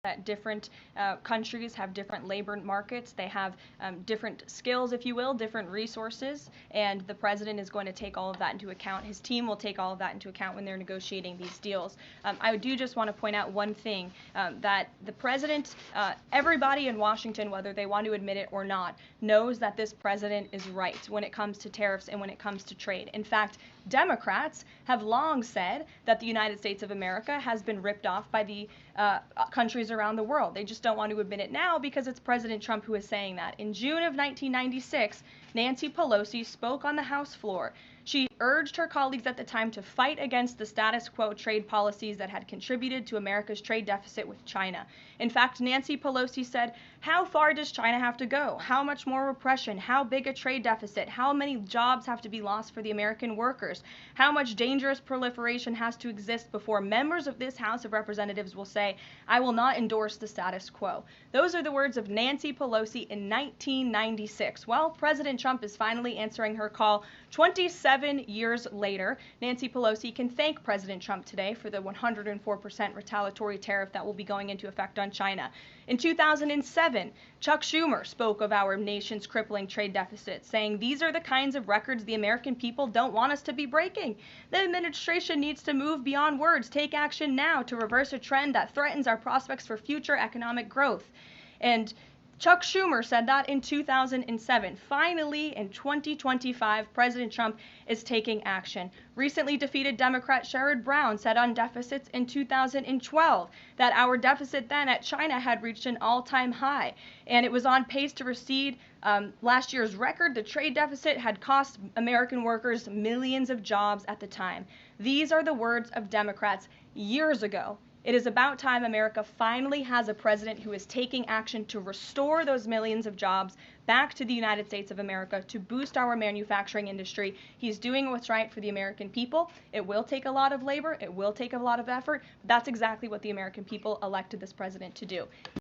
that different countries have different labor markets. They have different skills, if you will, different resources, and the president is going to take all of that into account. His team will take all of that into account when they're negotiating these deals. I do just want to point out one thing, that the president, everybody in Washington, whether they want to admit it or not, knows that this president is right when it comes to tariffs and when it comes to trade. In fact, Democrats have long said that the United States of America has been ripped off by the countries around the world. They just don't want to admit it now because it's President Trump who is saying that. In June of 1996, Nancy Pelosi spoke on the House floor. She urged her colleagues at the time to fight against the status quo trade policies that had contributed to America's trade deficit with China. In fact, Nancy Pelosi said, "How far does China have to go? How much more repression? How big a trade deficit? How many jobs have to be lost for the American workers? How much dangerous proliferation has to exist before members of this House of Representatives will say, 'I will not endorse the status quo'?" Those are the words of Nancy Pelosi in 1996. Well, President Trump is finally answering her call 27 years later. Nancy Pelosi can thank President Trump today for the 104% retaliatory tariff that will be going into effect on China. In 2007, Chuck Schumer spoke of our nation's crippling trade deficit, saying, "These are the kinds of records the American people don't want us to be breaking. The administration needs to move beyond words, take action now to reverse a trend that threatens our prospects for future economic growth." And Chuck Schumer said that in 2007. Finally, in 2025, President Trump is taking action. Recently defeated Democrat Sherrod Brown said on deficits in 2012 that our deficit then at China had reached an all-time high, and it was on pace to recede last year's record. The trade deficit had cost American workers millions of jobs at the time. These are the words of Democrats years ago. It is about time America finally has a president who is taking action to restore those millions of jobs back to the United States of America, to boost our manufacturing industry. He's doing what's right for the American people. It will take a lot of labor. It will take a lot of effort. But that's exactly what the American people elected this president to do.